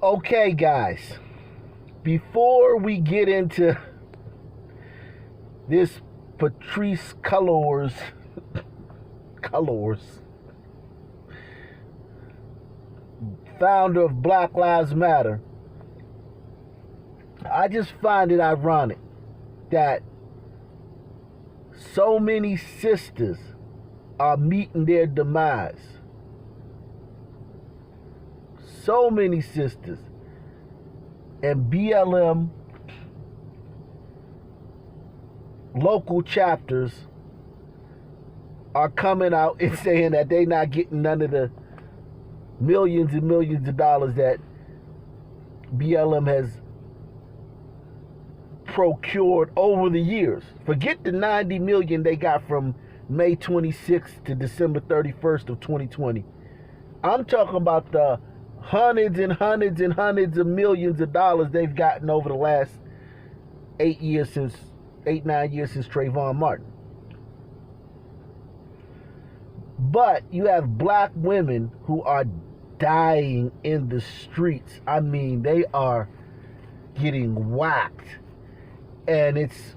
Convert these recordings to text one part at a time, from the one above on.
Okay, guys, before we get into this Patrisse Cullors, founder of Black Lives Matter, I just find it ironic that so many sisters are meeting their demise. So many sisters. And BLM local chapters are coming out and saying that they're not getting none of the millions and millions of dollars that BLM has procured over the years. Forget the $90 million they got from May 26th to December 31st of 2020. I'm talking about the hundreds and hundreds and hundreds of millions of dollars they've gotten over the last 9 years since Trayvon Martin. But you have black women who are dying in the streets. I mean, they are getting whacked. And it's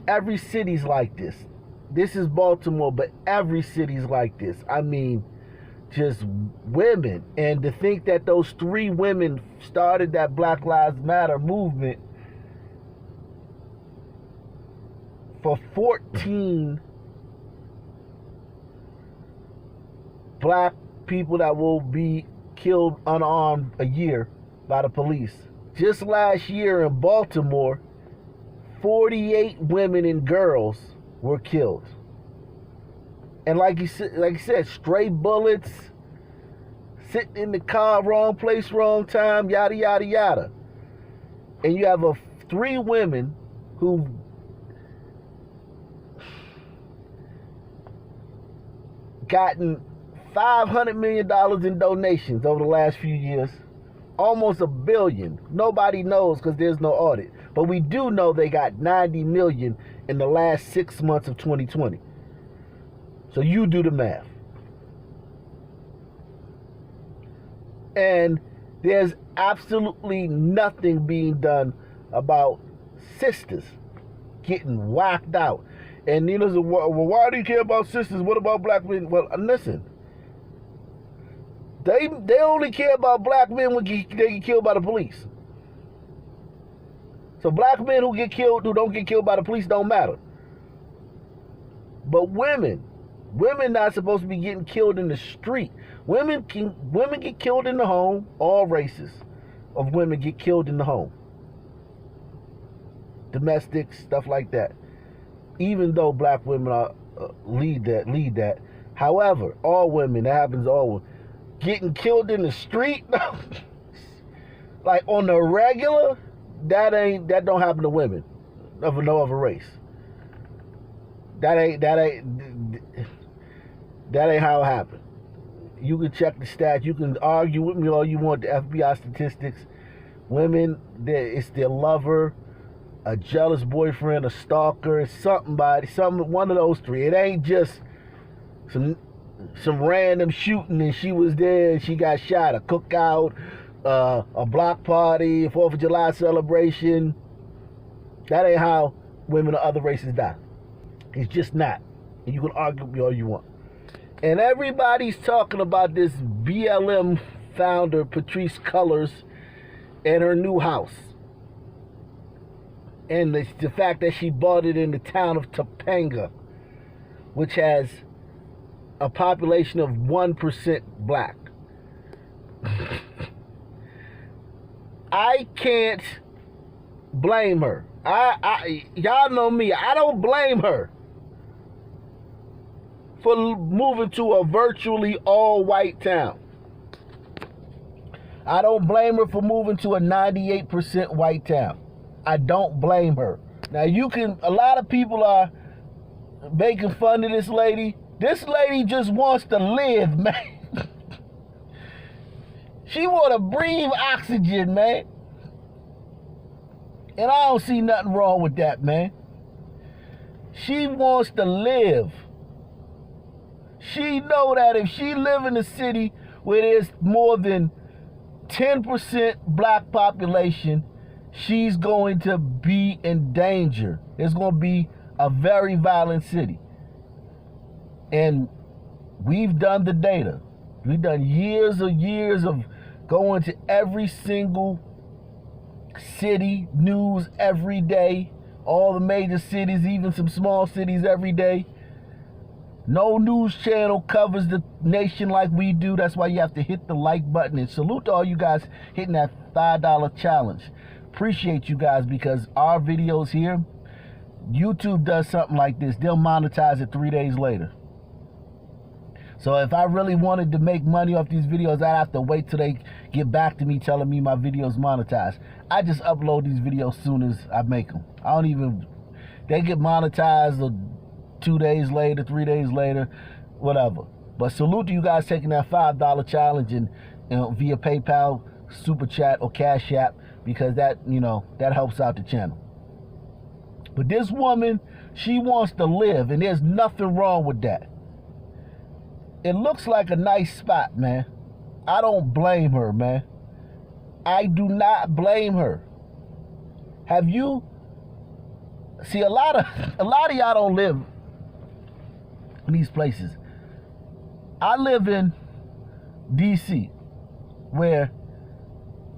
every city's like this. This is Baltimore, but every city's like this. I mean, just women. And to think that those 3 women started that Black Lives Matter movement for 14 black people that will be killed unarmed a year by the police. Just last year in Baltimore, 48 women and girls were killed. And like you said, stray bullets, sitting in the car, wrong place, wrong time, yada, yada, yada. And you have 3 women who've gotten $500 million in donations over the last few years. Almost $1 billion. Nobody knows because there's no audit. But we do know they got $90 million in the last 6 months of 2020. So you do the math. And there's absolutely nothing being done about sisters getting whacked out. And you know, well, why do you care about sisters? What about black men? Well, listen. They only care about black men when they get killed by the police. So black men who don't get killed by the police don't matter. But women not supposed to be getting killed in the street. Women get killed in the home. All races of women get killed in the home. Domestic stuff like that. Even though black women are lead that. However, all women, that happens to all women. Getting killed in the street, like on the regular, that don't happen to women of no other race. That ain't how it happened. You can check the stats. You can argue with me all you want. The FBI statistics. Women, it's their lover, a jealous boyfriend, a stalker, one of those 3. It ain't just some random shooting and she was there and she got shot. A cookout, a block party, a 4th of July celebration. That ain't how women of other races die. It's just not. And you can argue with me all you want. And everybody's talking about this BLM founder, Patrisse Cullors, and her new house. And the fact that she bought it in the town of Topanga, which has a population of 1% black. I can't blame her. Y'all know me. I don't blame her for moving to a virtually all-white town. I don't blame her for moving to a 98% white town. I don't blame her. Now a lot of people are making fun of this lady. This lady just wants to live, man. She want to breathe oxygen, man. And I don't see nothing wrong with that, man. She wants to live. She know that if she live in a city where there's more than 10% black population, she's going to be in danger. It's going to be a very violent city. And we've done the data. We've done years of going to every single city, news every day, all the major cities, even some small cities every day. No news channel covers the nation like we do. That's why you have to hit the like button. And salute to all you guys hitting that $5 challenge. Appreciate you guys, because our videos here, YouTube does something like this. They'll monetize it 3 days later. So if I really wanted to make money off these videos, I'd have to wait till they get back to me telling me my video's monetized. I just upload these videos as soon as I make them. They get monetized 2 days later, 3 days later, whatever. But salute to you guys taking that $5 challenge and via PayPal, Super Chat, or Cash App, because that helps out the channel. But this woman, she wants to live, and there's nothing wrong with that. It looks like a nice spot, man. I don't blame her, man. I do not blame her. Have you? See, a lot of y'all don't live in these places. I live in DC, where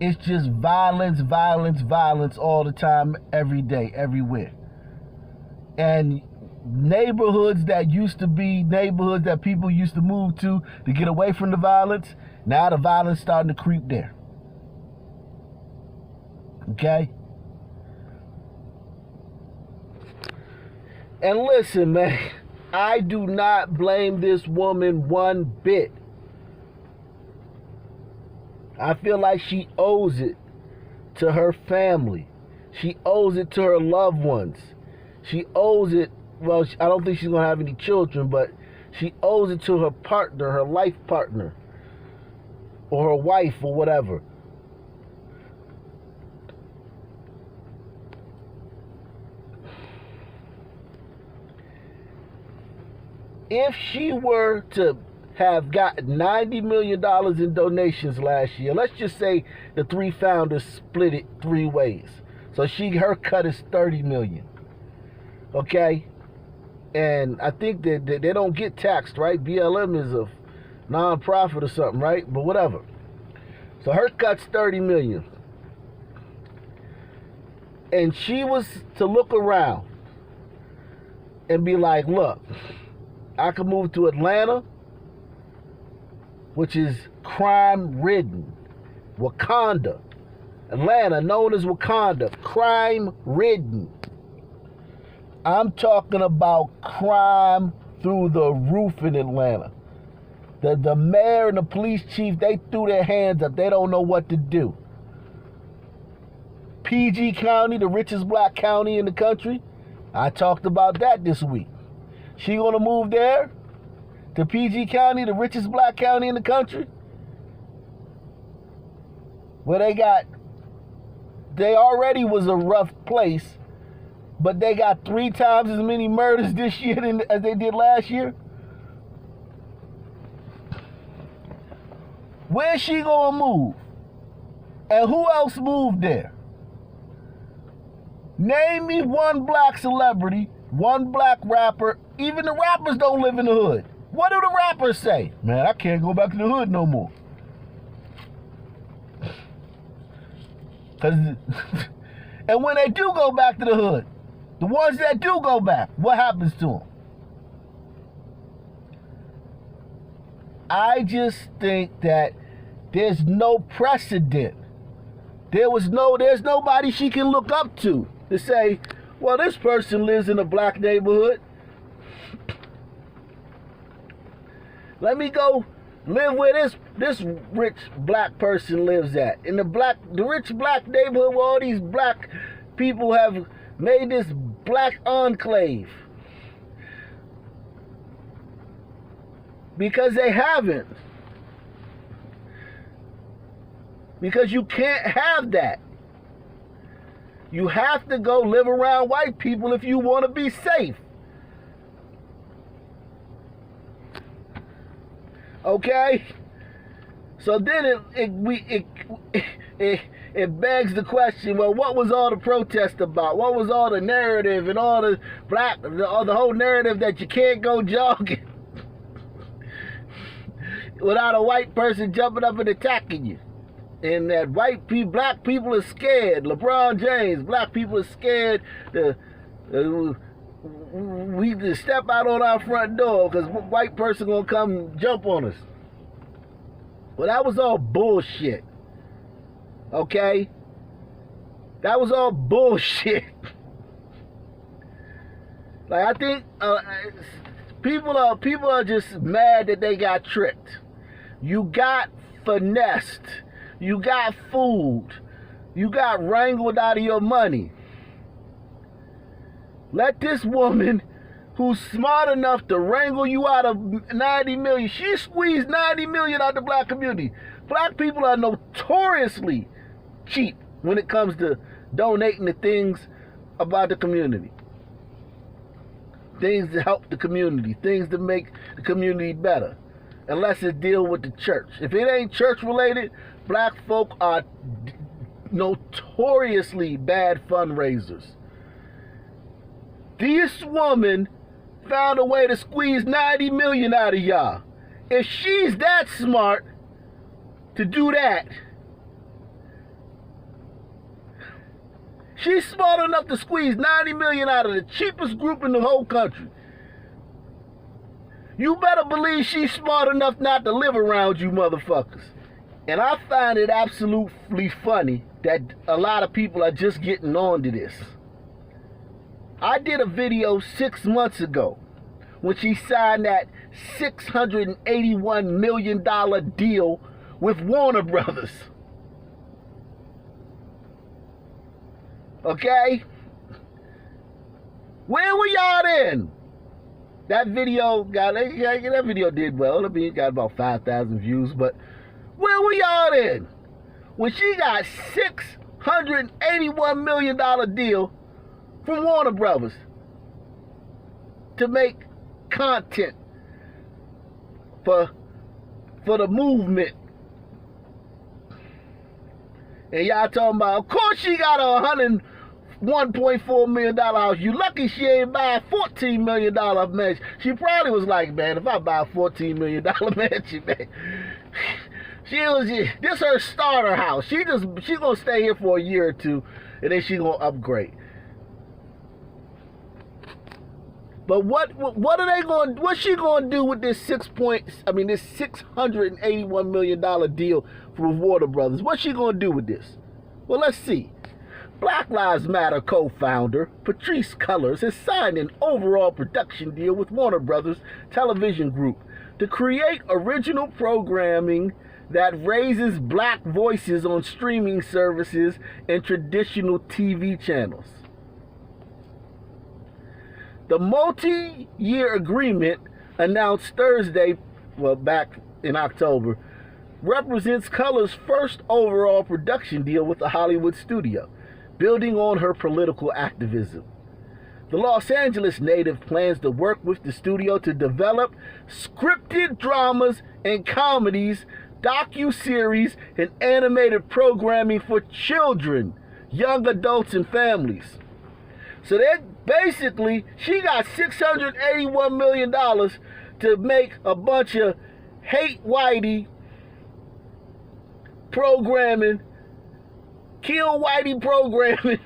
it's just violence all the time, every day, everywhere. And neighborhoods that used to be neighborhoods that people used to move to get away from the violence, now the violence starting to creep there. Okay? And listen, man, I do not blame this woman one bit. I feel like she owes it to her family. She owes it to her loved ones. She owes it. Well, I don't think she's going to have any children, but she owes it to her partner, her life partner, or her wife, or whatever. If she were to have gotten $90 million in donations last year, let's just say the three founders split it 3 ways. So her cut is $30 million. Okay? And I think that they don't get taxed, right? BLM is a non-profit or something, right? But whatever. So her cut's $30 million. And she was to look around and be like, look, I could move to Atlanta, which is crime-ridden. Wakanda. Atlanta, known as Wakanda, crime-ridden. I'm talking about crime through the roof in Atlanta. The mayor and the police chief, they threw their hands up. They don't know what to do. PG County, the richest black county in the country, I talked about that this week. She gonna move there? To PG County, the richest black county in the country? Where they already was a rough place, but they got 3 times as many murders this year as they did last year? Where's she gonna move? And who else moved there? Name me one black celebrity, one black rapper. Even the rappers don't live in the hood. What do the rappers say? Man, I can't go back to the hood no more. And when they do go back to the hood, the ones that do go back, what happens to them? I just think that there's no precedent. There's nobody she can look up to say, well, this person lives in a black neighborhood. Let me go live where this rich black person lives at. In the rich black neighborhood where all these black people have made this black enclave. Because they haven't. Because you can't have that. You have to go live around white people if you want to be safe. Okay? So then it begs the question, well, what was all the protest about? What was all the narrative and all the the whole narrative that you can't go jogging without a white person jumping up and attacking you? And that black people are scared. LeBron James, black people are scared we to step out on our front door because white person gonna come jump on us. Well, that was all bullshit. Okay? That was all bullshit. Like, I think people are just mad that they got tricked. You got finessed. You got fooled. You got wrangled out of your money. Let this woman, who's smart enough to wrangle you out of 90 million, she squeezed 90 million out of the black community. Black people are notoriously cheap when it comes to donating to things about the community. Things to help the community, things to make the community better. Unless it deal with the church. If it ain't church related, black folk are notoriously bad fundraisers. This woman found a way to squeeze 90 million out of y'all. If she's that smart to do that, she's smart enough to squeeze 90 million out of the cheapest group in the whole country. You better believe she's smart enough not to live around you motherfuckers. And I find it absolutely funny that a lot of people are just getting on to this. I did a video 6 months ago when she signed that $681 million deal with Warner Brothers. Okay? Where were y'all then? That video did well. I mean, it got about 5,000 views, but where were y'all then? When she got $681 million deal from Warner Brothers to make content for the movement. And y'all talking about, of course she got a $1.4 million house. You lucky she ain't buy a $14 million mansion. She probably was like, man, if I buy a $14 million mansion, man, this her starter house. She gonna stay here for a year or two, and then she gonna upgrade. But what's she gonna do with this $681 million deal from Warner Brothers? What's she gonna do with this? Well, let's see. Black Lives Matter co-founder Patrisse Cullors has signed an overall production deal with Warner Brothers Television Group to create original programming that raises black voices on streaming services and traditional TV channels. The multi-year agreement announced Thursday, back in October, represents Cullors' first overall production deal with a Hollywood studio, building on her political activism. The Los Angeles native plans to work with the studio to develop scripted dramas and comedies, docu-series, and animated programming for children, young adults, and families. So that basically, she got $681 million to make a bunch of hate whitey programming, kill whitey programming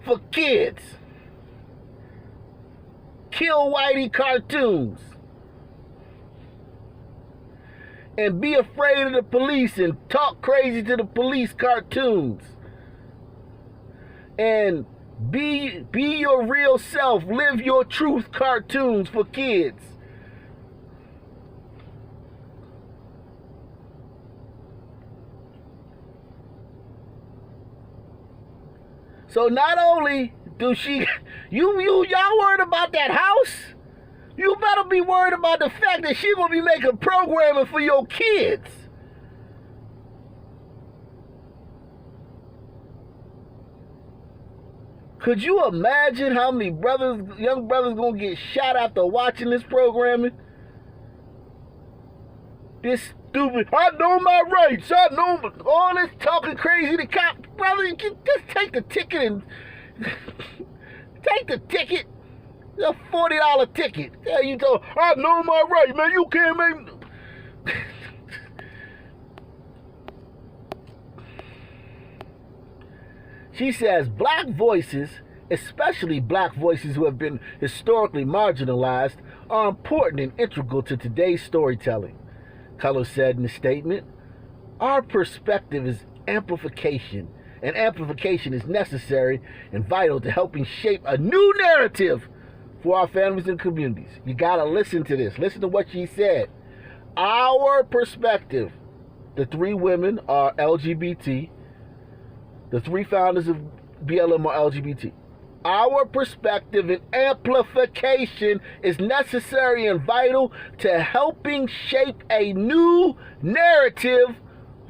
for kids. Kill whitey cartoons. And be afraid of the police and talk crazy to the police cartoons. And be your real self, live your truth cartoons for kids. So not only do y'all worried about that house? You better be worried about the fact that she gonna be making programming for your kids. Could you imagine how many young brothers gonna get shot after watching this programming? This stupid, I know my rights, I know all this talking crazy to cop. Brother, just take the ticket and take the ticket. It's a $40 ticket. Yeah, you told, I know my rights, man. You can't make. She says black voices, especially black voices who have been historically marginalized, are important and integral to today's storytelling. Cullors said in a statement, our perspective is amplification, and amplification is necessary and vital to helping shape a new narrative for our families and communities. You gotta listen to this. Listen to what she said. Our perspective, the three women are LGBT, the three founders of BLM are LGBT. Our perspective and amplification is necessary and vital to helping shape a new narrative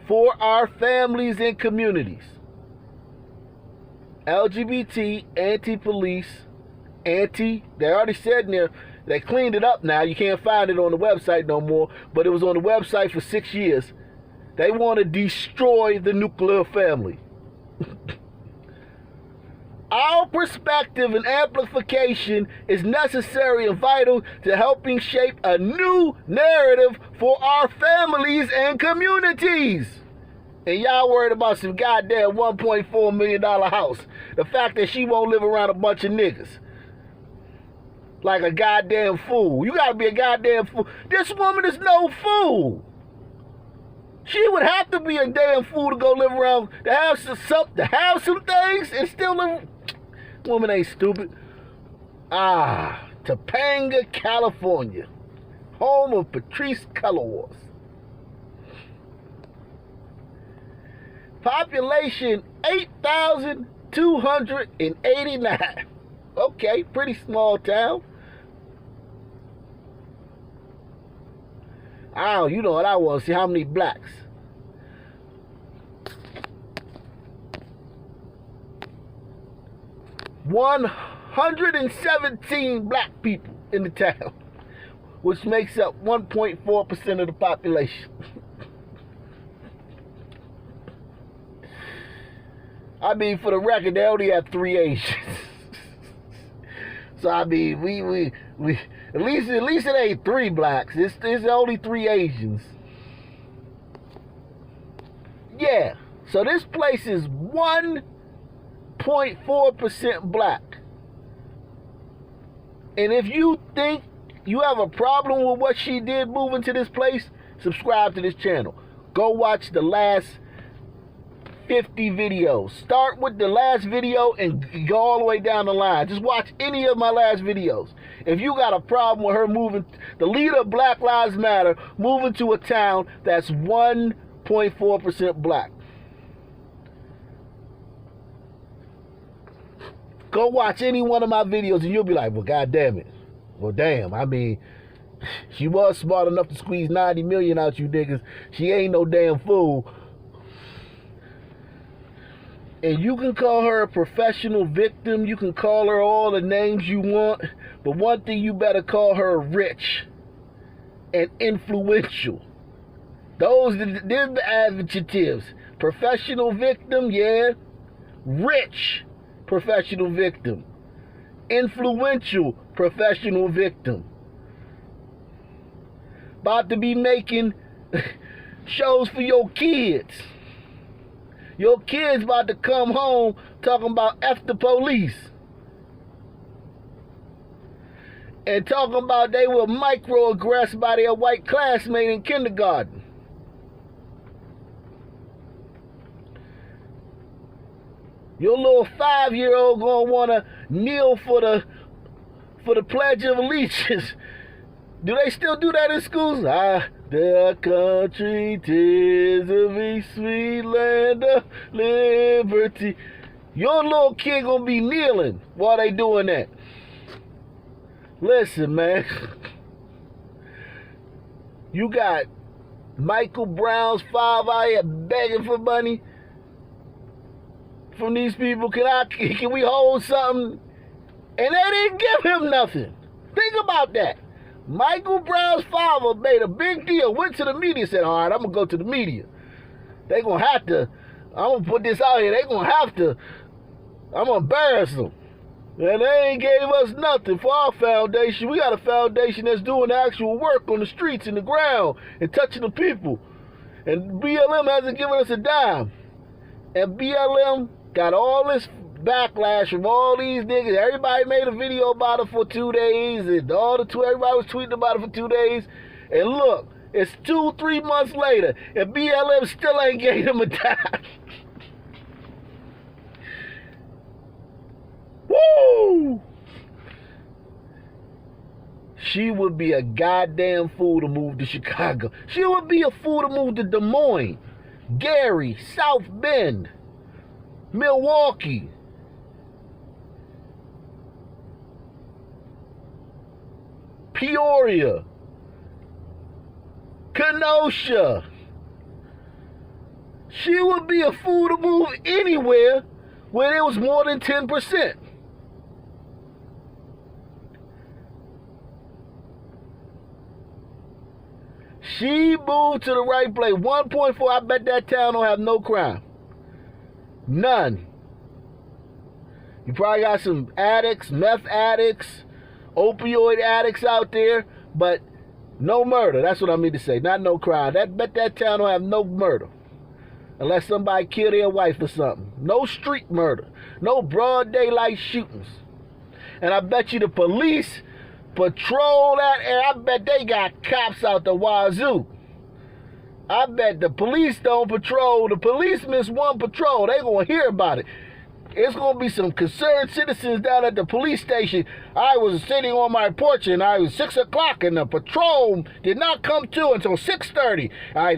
for our families and communities. LGBT, anti-police, they already said in there, they cleaned it up now. You can't find it on the website no more, but it was on the website for 6 years. They want to destroy the nuclear family. Our perspective and amplification is necessary and vital to helping shape a new narrative for our families and communities. And y'all worried about some goddamn $1.4 million house. The fact that she won't live around a bunch of niggas. Like a goddamn fool. You gotta be a goddamn fool. This woman is no fool. She would have to be a damn fool to go live around, to have some things and still live. Woman ain't stupid. Topanga, California, home of Patrisse Cullors. Population 8,289. Okay, pretty small town. You know what I want to see, how many blacks. $117 black people in the town, which makes up 1.4% of the population. I mean, for the record, they only have 3 Asians. So I mean, we at least it ain't 3 blacks. It's only 3 Asians. Yeah. So this place is 1.4% black. And if you think you have a problem with what she did moving to this place, subscribe to this channel. Go watch the last 50 videos. Start with the last video and go all the way down the line. Just watch any of my last videos. If you got a problem with her moving, the leader of Black Lives Matter, moving to a town that's 1.4% black. Go watch any one of my videos and you'll be like, well, God damn it. Well, damn, I mean, she was smart enough to squeeze 90 million out you niggas. She ain't no damn fool. And you can call her a professional victim. You can call her all the names you want. But one thing you better call her rich and influential. Those are the adjectives. Professional victim, yeah. Rich professional victim. Influential professional victim. About to be making shows for your kids. Your kids about to come home talking about F the police. And talking about they were microaggressed by their white classmate in kindergarten. Your little 5-year-old gonna wanna kneel for the Pledge of Allegiance. Do they still do that in schools? The country, 'tis of a sweet land of liberty. Your little kid gonna be kneeling while they doing that. Listen, man. You got Michael Brown's 5 out here begging for money from these people. Can we hold something? And they didn't give him nothing. Think about that. Michael Brown's father made a big deal, went to the media, said, all right, I'm going to go to the media. They going to have to, I'm going to put this out here, they going to have to, I'm going to embarrass them. And they ain't gave us nothing for our foundation. We got a foundation that's doing actual work on the streets and the ground and touching the people. And BLM hasn't given us a dime. And BLM got all this backlash from all these niggas. Everybody made a video about it for 2 days. And everybody was tweeting about it for 2 days. And look, it's 2-3 months later. And BLM still ain't gave them a dime. Woo! She would be a goddamn fool to move to Chicago. She would be a fool to move to Des Moines, Gary, South Bend, Milwaukee. Peoria, Kenosha. She would be a fool to move anywhere where there was more than 10%. She moved to the right place. 1.4, I bet that town don't have no crime. None. You probably got some addicts, meth addicts, opioid addicts out there, but no murder. That's what I mean to say. Not no crime. Bet that town don't have no murder. Unless somebody killed their wife or something. No street murder. No broad daylight shootings. And I bet you the police patrol that area. I bet they got cops out the wazoo. I bet the police don't patrol. The police miss one patrol. They gonna hear about it. It's gonna be some concerned citizens down at the police station. I was sitting on my porch and I was 6 o'clock and the patrol did not come to until 6:30.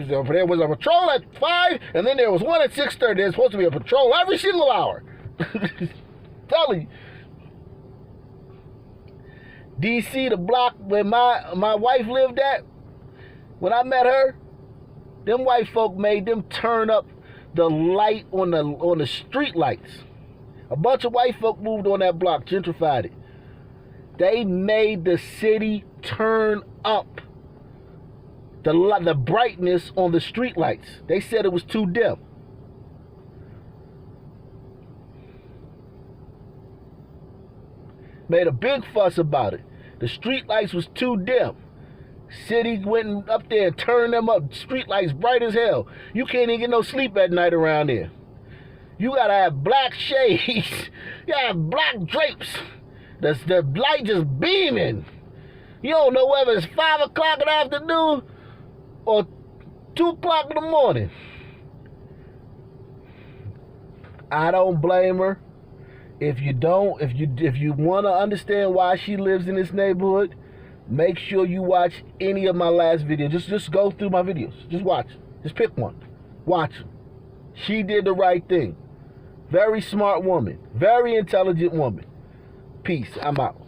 There was a patrol at 5 and then there was one at 6:30. There's supposed to be a patrol every single hour. Telling you. DC, the block where my wife lived at, when I met her, them white folk made them turn up the light on the street lights. A bunch of white folk moved on that block, gentrified it. They made the city turn up the brightness on the street lights. They said it was too dim. Made a big fuss about it. The street lights was too dim. City went up there and turned them up. Street lights bright as hell. You can't even get no sleep at night around there. You gotta have black shades. You gotta have black drapes. The light just beaming. You don't know whether it's 5 o'clock in the afternoon or 2 o'clock in the morning. I don't blame her. If you want to understand why she lives in this neighborhood, make sure you watch any of my last videos. Just go through my videos. Just watch. Just pick one. Watch them. She did the right thing. Very smart woman. Very intelligent woman. Peace. I'm out.